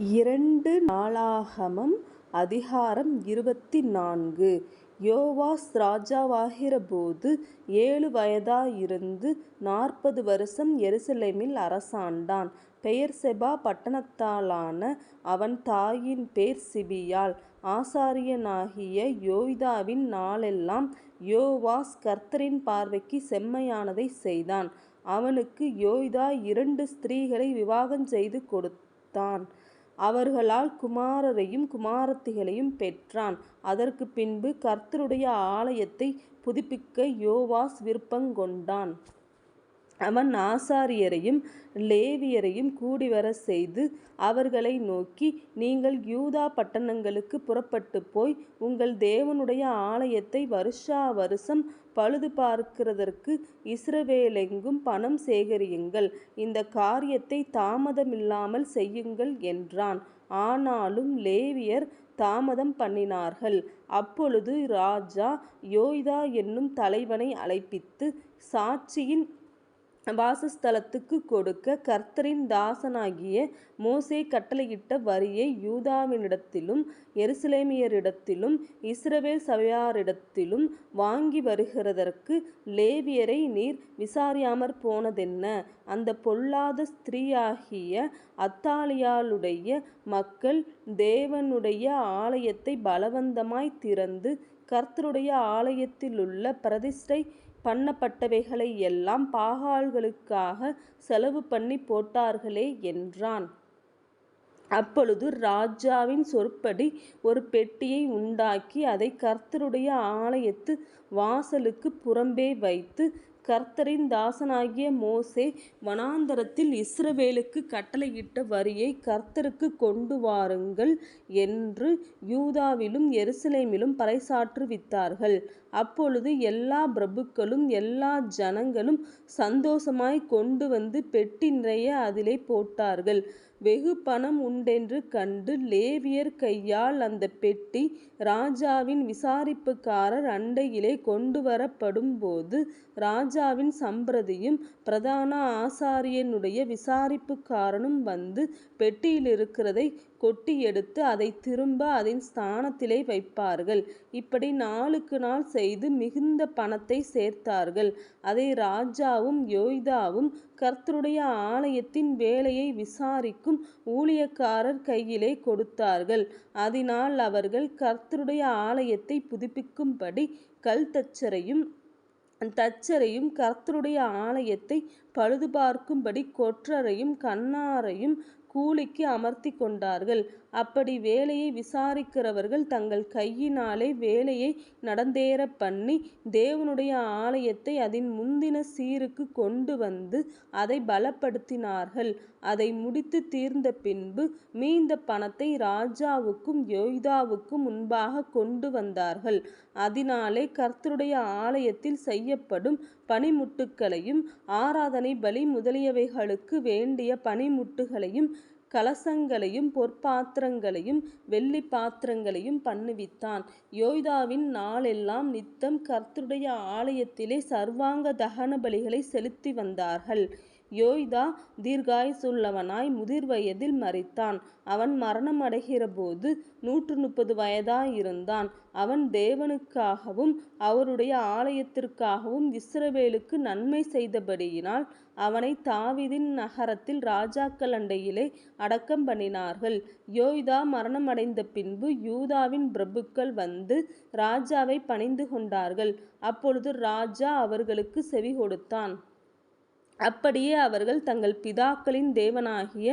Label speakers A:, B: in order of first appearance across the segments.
A: 2 நாளாகமம் அதிகாரம் 24. யோவாஸ் ராஜாவாகிறபோது 7 வயதாயிருந்து 40 வருஷம் எருசலேமில் அரசாண்டான். பெயர்செபா பட்டணத்தாளான அவன் தாயின் பேர் சிபியாள். ஆசாரியனாகிய யோய்தாவின் நாளெல்லாம் யோவாஸ் கர்த்தரின் பார்வைக்கு செம்மையானதை செய்தான். அவனுக்கு யோய்தா 2 ஸ்திரீகளை விவாகஞ்செய்து கொடுத்தான். அவர்களால் குமாரரையும் குமாரத்திகளையும் பெற்றான். அதற்கு பின்பு கர்த்தருடைய ஆலயத்தை புதுப்பிக்க யோவாஸ் விருப்பங்கொண்டான். அவன் ஆசாரியரையும் லேவியரையும் கூடிவரச் செய்து அவர்களை நோக்கி, நீங்கள் யூதா பட்டணங்களுக்கு புறப்பட்டு போய் உங்கள் தேவனுடைய ஆலயத்தை வருஷா வருஷம் பழுது பார்க்கிறதற்கு இஸ்ரவேலெங்கும் பணம் சேகரியுங்கள். இந்த காரியத்தை தாமதமில்லாமல் செய்யுங்கள் என்றான். ஆனாலும் லேவியர் தாமதம் பண்ணினார்கள். அப்பொழுது ராஜா யோய்தா என்னும் தலைவனை அழைப்பித்து, சாட்சியின் வாசஸ்தலத்துக்கு கொடுக்க கர்த்தரின் தாசனாகிய மோசே கட்டளையிட்ட வரியை யூதாவினிடத்திலும் எருசலேமியரிடத்திலும் இஸ்ரவேல் சபையாரிடத்திலும் வாங்கி வருகிறதற்கு லேவியரை நீர் விசாரியாமற் போனதென்ன? அந்த பொல்லாத ஸ்திரீயாகிய அத்தாலியாளுடைய மக்கள் தேவனுடைய ஆலயத்தை பலவந்தமாய் திறந்து கர்த்தருடைய ஆலயத்திலுள்ள பிரதிஷ்டை பண்ணப்பட்டவைகளை எல்லாம் பாகால்களுக்காக செலவு பண்ணி போட்டார்களே என்றான். அப்பொழுது ராஜாவின் சொற்படி ஒரு பெட்டியை உண்டாக்கி அதை கர்த்தருடைய ஆலயத்து வாசலுக்கு புறம்பே வைத்து, கர்த்தரின் தாசனாகிய மோசே வனாந்தரத்தில் இஸ்ரவேலுக்கு கட்டளையிட்ட வரியை கர்த்தருக்கு கொண்டு வாருங்கள் என்று யூதாவிலும் எருசலேமிலும் பறைசாற்றுவித்தார்கள். அப்பொழுது எல்லா பிரபுக்களும் எல்லா ஜனங்களும் சந்தோஷமாய் கொண்டு வந்து பெட்டி நிறைய அதிலே போட்டார்கள். வெகு பணம் உண்டென்று கண்டு லேவியர் கையால் அந்த பெட்டி ராஜாவின் விசாரிப்புக்காரர் அண்டையிலே கொண்டு வரப்படும்போது, ராஜாவின் சம்பிரதியும் பிரதான ஆசாரியனுடைய விசாரிப்புக்காரனும் வந்து பெட்டியிலிருக்கிறதை கொட்டி எடுத்து அதை திரும்ப அதன் ஸ்தானத்திலே வைப்பார்கள். இப்படி நாளுக்கு நாள் செய்து மிகுந்த பணத்தை சேர்த்தார்கள். அதை ராஜாவும் யோய்தாவும் கர்த்தருடைய ஆலயத்தின் வேலையை விசாரிக்கும் ஊழியக்காரர் கையிலே கொடுத்தார்கள். அதனால் அவர்கள் கர்த்தருடைய ஆலயத்தை புதுப்பிக்கும்படி கல்தச்சரையும் தச்சரையும் கர்த்தருடைய ஆலயத்தை பழுதுபார்க்கும்படி கொற்றரையும் கண்ணாரையும் கூலிக்கு அமர்த்தி கொண்டார்கள். அப்படி வேலையை விசாரிக்கிறவர்கள் தங்கள் கையினாலே வேலையை நடந்தேற பண்ணி தேவனுடைய ஆலயத்தை அதன் முந்தின சீருக்கு கொண்டு வந்து அதை பலப்படுத்தினார்கள். அதை முடித்து தீர்ந்த பின்பு மீந்த பணத்தை ராஜாவுக்கும் யோய்தாவுக்கும் முன்பாக கொண்டு வந்தார்கள். அதனாலே கர்த்தருடைய ஆலயத்தில் செய்யப்படும் பணிமுட்டுகளையும் ஆராதனை பலி முதலியவைகளுக்கு வேண்டிய பணிமுட்டுகளையும் கலசங்களையும் பொற்பாத்திரங்களையும் வெள்ளி பாத்திரங்களையும் பண்ணுவித்தான். யோய்தாவின் நாளெல்லாம் நித்தம் கர்த்தருடைய ஆலயத்திலே சர்வாங்க தகன பலிகளை செலுத்தி வந்தார்கள். யோய்தா தீர்காயுசுள்ளவனாய் முதிர் வயதில் மரித்தான். அவன் மரணம் அடைகிறபோது 130 வயதாயிருந்தான். அவன் தேவனுக்காகவும் அவருடைய ஆலயத்திற்காகவும் இஸ்ரவேலுக்கு நன்மை செய்தபடியினால் அவனை தாவீதின் நகரத்தில் ராஜாக்கள் அண்டையிலே அடக்கம் பண்ணினார்கள். யோய்தா மரணமடைந்த பின்பு யூதாவின் பிரபுக்கள் வந்து ராஜாவை பணிந்து கொண்டார்கள். அப்பொழுது ராஜா அவர்களுக்கு செவி கொடுத்தான். அப்படியே அவர்கள் தங்கள் பிதாக்களின் தேவனாகிய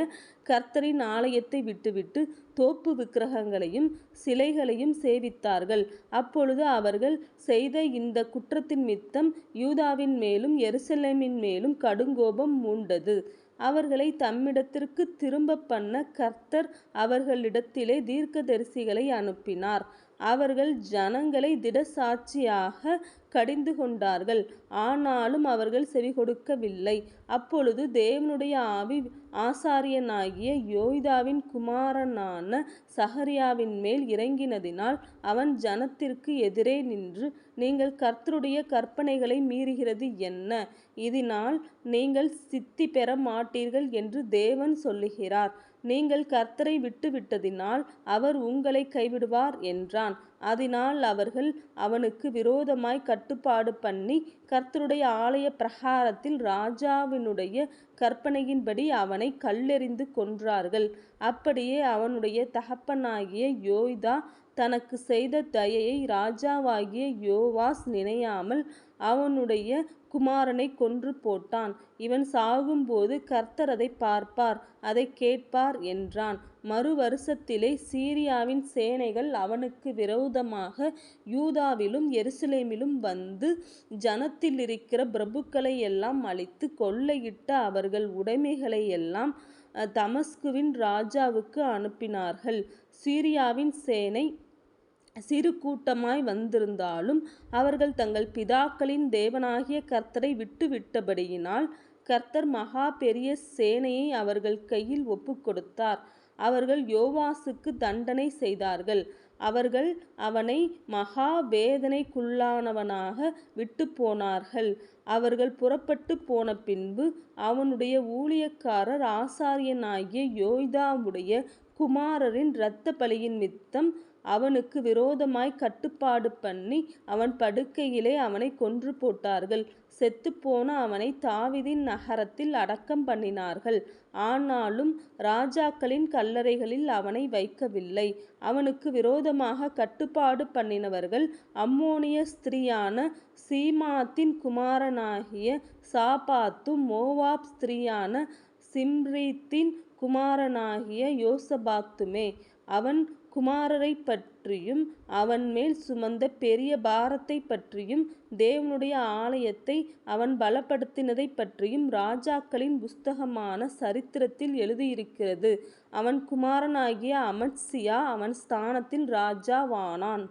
A: கர்த்தரின் ஆலயத்தை விட்டுவிட்டு தோப்பு விக்கிரகங்களையும் சிலைகளையும் சேவித்தார்கள். அப்பொழுது அவர்கள் செய்த இந்த குற்றத்தினிமித்தம் யூதாவின் மேலும் எருசலேமின் மேலும் கடுங்கோபம் மூண்டது. அவர்களை தம்மிடத்திற்கு திரும்ப பண்ண கர்த்தர் அவர்களிடத்திலே தீர்க்கதரிசிகளை அனுப்பினார். அவர்கள் ஜனங்களை திடசாட்சியாக கடிந்து கொண்டார்கள். ஆனாலும் அவர்கள் செவி கொடுக்கவில்லை. அப்பொழுது தேவனுடைய ஆவி ஆசாரியனாகிய யோய்தாவின் குமாரனான சகரியாவின் மேல் இறங்கினதினால் அவன் ஜனத்திற்கு எதிரே நின்று, நீங்கள் கர்த்தருடைய கற்பனைகளை மீறுகிறது என்ன? இதனால் நீங்கள் சித்தி பெற மாட்டீர்கள் என்று தேவன் சொல்லுகிறார். நீங்கள் கர்த்தரை விட்டுவிட்டதினால் அவர் உங்களை கைவிடுவார் என்றான். அதனால் அவர்கள் அவனுக்கு விரோதமாய் கட்டுப்பாடு பண்ணி கர்த்தருடைய ஆலய பிரகாரத்தில் ராஜாவினுடைய கற்பனையின்படி அவனை கல்லெறிந்து கொன்றார்கள். அப்படியே அவனுடைய தகப்பனாகிய யோய்தா தனக்கு செய்த தயையை ராஜாவாகிய யோவாஸ் நினையாமல் அவனுடைய குமாரனை கொன்று போட்டான். இவன் சாகும்போது கர்த்தர் அதை பார்ப்பார், அதை கேட்பார் என்றான். மறு வருஷத்திலே சீரியாவின் சேனைகள் அவனுக்கு விரோதமாக யூதாவிலும் எருசலேமிலும் வந்து ஜனத்திலிருக்கிற பிரபுக்களை எல்லாம் அழித்து கொள்ளையிட்ட அவர்கள் உடைமைகளை எல்லாம் தமஸ்குவின் ராஜாவுக்கு அனுப்பினார்கள். சீரியாவின் சேனை சிறு கூட்டமாய் வந்திருந்தாலும் அவர்கள் தங்கள் பிதாக்களின் தேவனாகிய கர்த்தரை விட்டுவிட்டபடியினால் கர்த்தர் மகா பெரிய சேனையை அவர்கள் கையில் ஒப்புக்கொடுத்தார். அவர்கள் யோவாசுக்கு தண்டனை செய்தார்கள். அவர்கள் அவனை மகா வேதனைக்குள்ளானவனாக விட்டு போனார்கள். அவர்கள் புறப்பட்டு போன பின்பு அவனுடைய ஊழியக்காரர் ஆசாரியனாகிய யோய்தாவுடைய குமாரரின் இரத்த பலியின் நிமித்தம் அவனுக்கு விரோதமாய் கட்டுப்பாடு பண்ணி அவன் படுக்கையிலே அவனை கொன்று போட்டார்கள். செத்துப்போன அவனை தாவீதின் நகரத்தில் அடக்கம் பண்ணினார்கள். ஆனாலும் ராஜாக்களின் கல்லறைகளில் அவனை வைக்கவில்லை. அவனுக்கு விரோதமாக கட்டுப்பாடு பண்ணினவர்கள் அம்மோனிய ஸ்திரீயான சீமாத்தின் குமாரனாகிய சாபாத்தும் மோவாப் ஸ்திரீயான சிம்ரீத்தின் குமாரனாகிய யோசபாத்துமே. அவன் குமாரரை பற்றியும் அவன் மேல் சுமந்த பெரிய பாரத்தை பற்றியும் தேவனுடைய ஆலயத்தை அவன் பலப்படுத்தினதை பற்றியும் ராஜாக்களின் புஸ்தகமான சரித்திரத்தில் எழுதியிருக்கிறது. அவன் குமாரனாகிய அமத்சியா அவன் ஸ்தானத்தில் ராஜாவானான்.